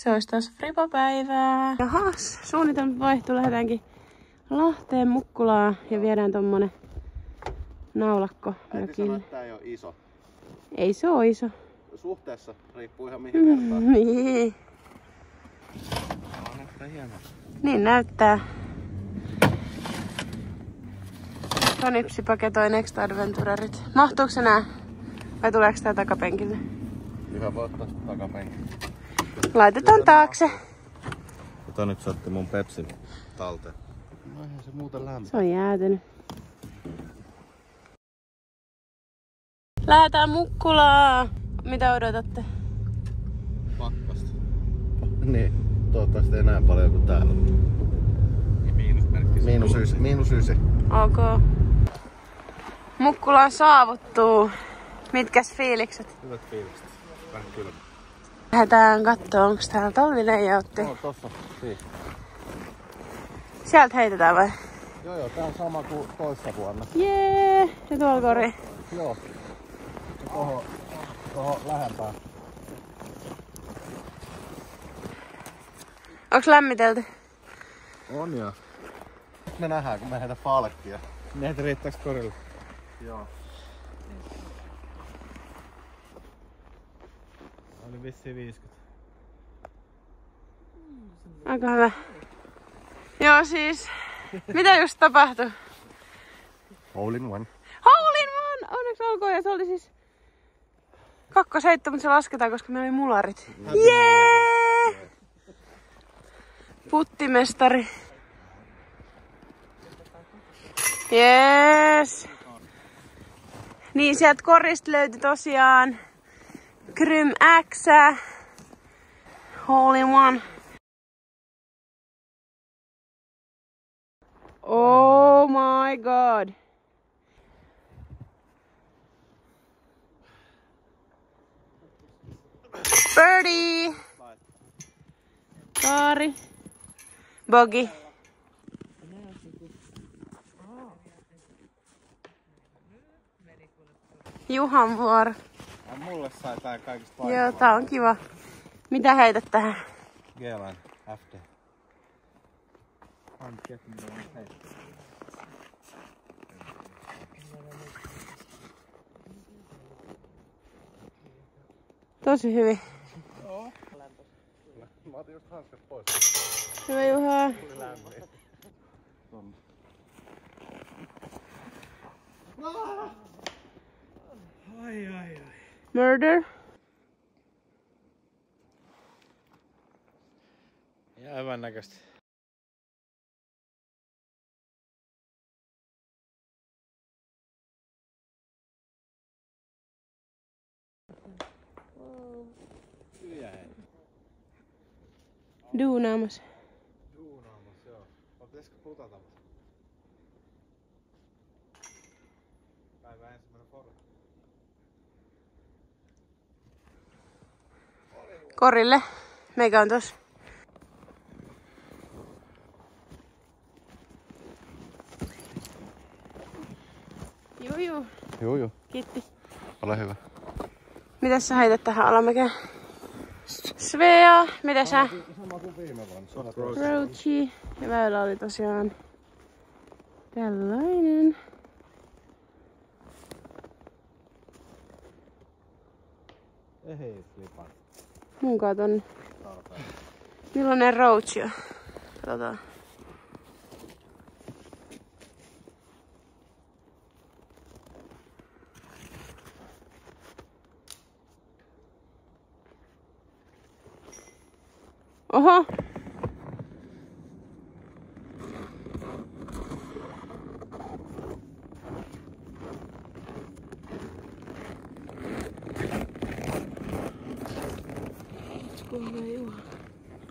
Se olisi taas fripapäivää. Jahas, suunnitelmat vaihtuu. Lähdetäänkin Lahteen Mukkulaan ja viedään tommonen naulakko mökille. Äiti sanoi, että tää ei oo iso. Ei se oo iso. Suhteessa riippuu ihan mihin vertaan. Niin. Näyttää hienoa. Niin näyttää. Tonipsi paketoi Next Adventurerit. Mahtuuko se nää? Vai tuleeko tää takapenkille? Hyvä voi ottaa sitä takapenkille. Laitetaan taakse. Tonipsi otti mun Pepsin talteen. No eihän se muuten lämpö. Se on jäätynyt. Lähdetään Mukkulaan. Mitä odotatte? Pakkasta. Niin, toivottavasti ei näin paljon kuin täällä. Ja miinusmerkki. Miinus 9. Ok. Mukkulaan saavuttuu. Mitkäs fiilikset? Hyvät fiilikset. Vähän kylmä. Lähdetään kattoo, onko täällä talvilayoutti. No tossa. Niin. Sieltä heitetään vai? Joo, tää on sama kuin toissa vuonna. Jee! Ja tuolla kori. Joo. Ja tohon lähempään. Onks lämmitelty? On joo. Me nähdään, kun me heitä palkkia. Näitä riittääks korille? Joo. Oli vissiin 50. Aika hyvä. Joo siis, mitä just tapahtui? Hole in one. Hole in one! Onneksi olkoon, ja se oli siis 2,7, mutta se lasketaan, koska meillä oli mularit. Jee! Puttimestari. Jees. Niin sieltä korista löytyi tosiaan Krym X. Hole in one. Oh my god. Birdie. Kaari. Bogi. Juhan vuoro. Ja mulle sai tää kaikista Joo, tää on kiva. Mitä heität tähän? G-Line FD. Tosi hyvin. Mä otin just hanskat pois. Hyvä Juha. Ai. Murder. Ja hyvän näköistä. Duunaamas. Duunaamas, joo. Pitäisikö putata? Päivän ensimmäinen foru. Korille. Meikä on tossa. Juu. Joo. Kiitti. Ole hyvä. Mitäs sä heität tähän alamäkeen? Svea. Mitä sä? Sama kuin viime vuonna. Roachy. Ja väylä oli tosiaan tällainen. Ei flipan. Munkaan tonne. Millainen roachy on? Katsotaan. Oho!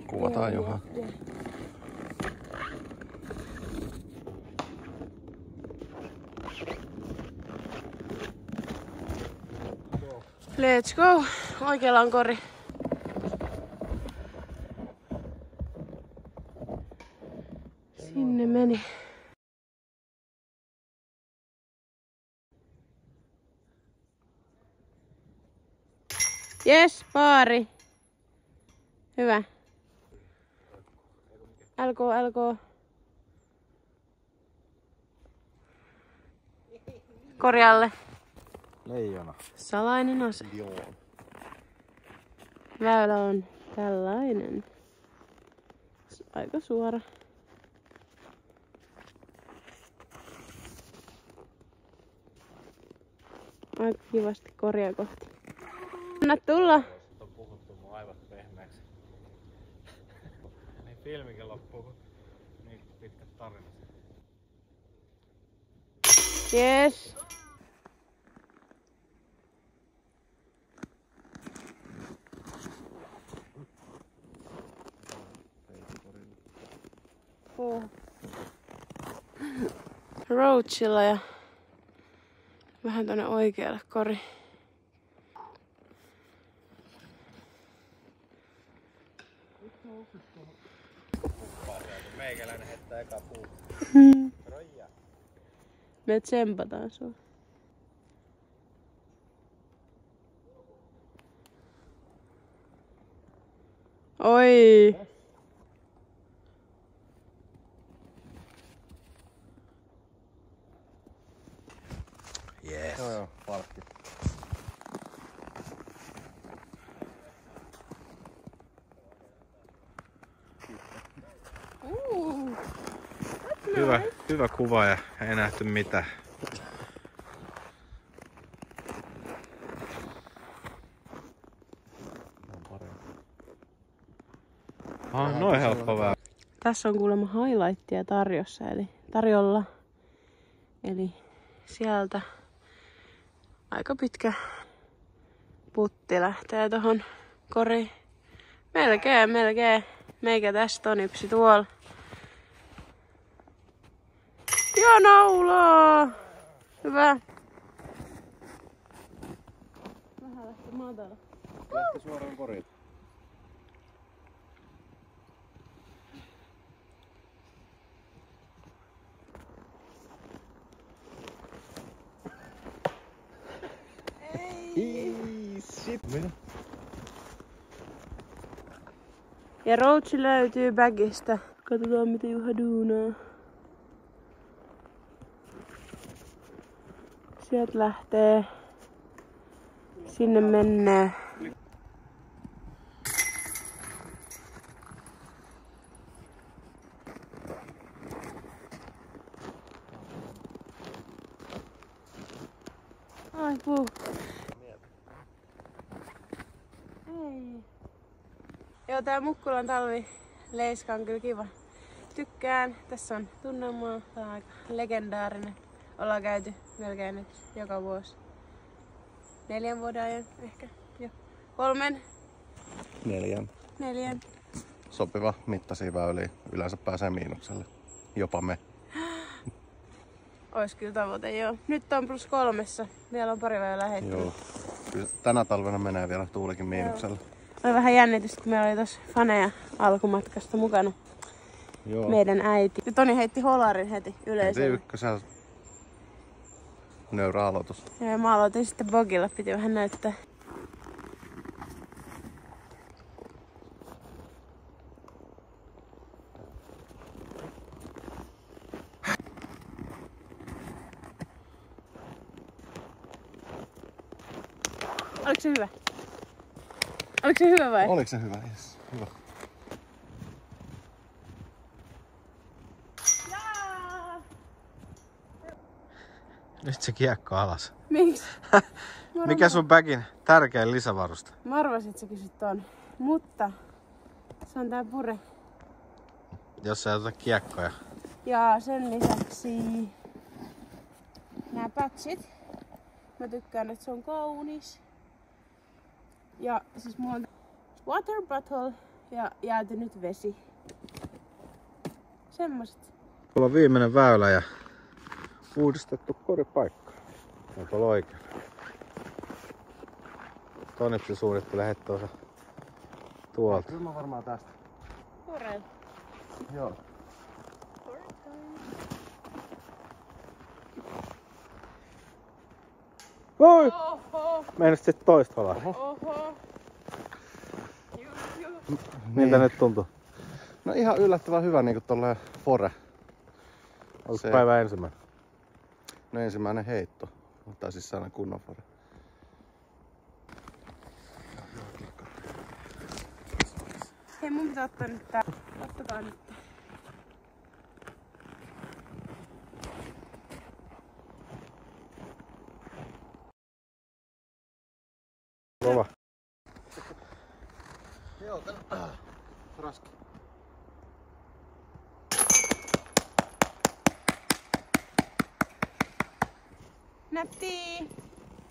Kuvataan Juha. Let's go! Oikealla on kori. Sinne meni. Jes, paari. Hyvä. LK. Korjalle. Leijona. Salainen ase. Joo. Väylä on tällainen. Aika suora. Aika kivasti korjaa kohti. Anna tulla. On puhuttu mun aivot pehmeäksi. Niin filmikin loppuu, kun niin pitkät tarinat. Yes. Roachilla ja vähän tonne oikealle kori. Meikäläinen heittää eka puu. Roija. Me tsempataan sua. Oi! Yes. Joo, parkki. Hyvä kuva ja ei nähty mitään. Noin helppo vähän. Tässä on kuulemma highlightia tarjolla. Eli sieltä aika pitkä putti lähtee tohon koriin. Melkein. Meikä tästä on yksi tuolla. Ja naulaa! Hyvä. Vähän lähti matala. Lähti suoraan koriin. Mitä? Ja roachi löytyy bagista. Katsotaan mitä Juha duunaa. Sieltä lähtee. Sinne menee. Ai puu. Ei. Joo, tää Mukkulan talvileiska on kyllä kiva. Tykkään. Tässä on tunnelmaa. Tää on aika legendaarinen. Ollaan käyty melkein nyt joka vuosi. 4 vuoden ajan ehkä. Jo. 3. 4. Sopiva mittaisia väyliä. Yleensä pääsee miinukselle. Jopa me. Ois kyllä tavoite, joo. Nyt on +3. Vielä on pari väylää heittänyt. Joo. Kyllä tänä talvena menee vielä tuulikin miinukselle. Oli vähän jännitystä, kun meillä oli tossa faneja alkumatkasta mukana. Joo. Meidän äiti. Ja Toni heitti holarin heti yleisölle. Ykkösellä nöyrä aloitus. Ja mä aloitin sitten bogilla, piti vähän näyttää. Oliko se hyvä? Oliko se hyvä vai? Oliko se hyvä? Yes. Hyvä. Nyt se kiekko alas. Miksi? Mikä sun bagin tärkein lisävaruste? Mä arvasin, että sä kysyt ton. Mutta se on tää pure. Jos sä otat kiekkoja. Ja sen lisäksi nämä patchit. Mä tykkään, että se on kaunis. Ja siis mulla on water bottle ja jäätynyt vesi. Semmoset. Tuolla on viimeinen väylä ja uudistettu koripaikka. On tuolla oikein. Tonipsi suunnittelee hettoonsa tuolta. Kyllä mä varmaan tästä. Purel. Joo. Oi! Oho! Meinasit sit toista halaa. Oho! Miltä nyt tuntuu? No ihan yllättävän hyvä niinku tolleen fore. Onko Se- päivä ensimmäinen? No ensimmäinen heitto. Tai siis sellainen kunnon fore. Hei, mun pitää ottaa nyt tää. Ottakaa nyt. Kova. Joo, raski. Nätti!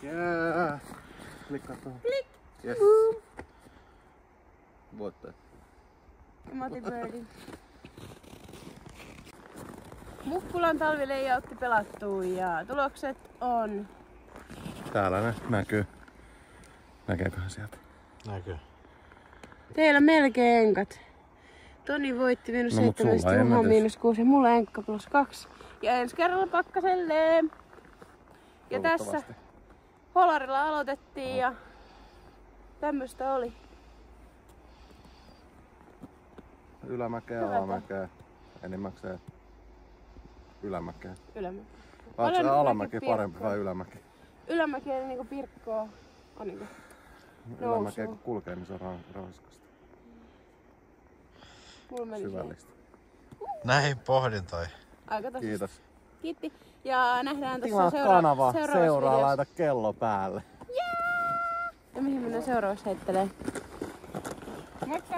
Jää. Klikkaa tuohon. Klik! Yes. Voittaja. Mati Birdie. Mukkulan talvileijautti pelattu ja tulokset on... Täällä ne näkyy. Näkeeköhän sieltä? Näkyy. Teillä melkein enkat. Toni voitti No, -17, mut sulla ei Juha ennätys. -6 ja mulla enkka +2. Ja ensi kerralla pakkaselle. Ja tässä Toivottavasti. holarilla aloitettiin ja tämmöstä oli. Ylämäkeä, Hyvätä. alamäkeä. Enimmäkseen ylämäkeä. Ylämäki. Onko se Paljon alamäki Pirkkoa. parempi vai ylämäki? Ylämäki eli niinku Pirkkoa on niinku. Ylämäkeä kun kulkee, niin se on raskasta. Mulla meni se. Syvällistä. Näihin pohdintoihin. Aika tosissaan. Kiitos. Kiitti. Ja nähdään Tilaa tuossa kanava, seuraavassa seuraa, videossa. laita kello päälle. Ja mihin mennään seuraavaksi heittelee? Moikka!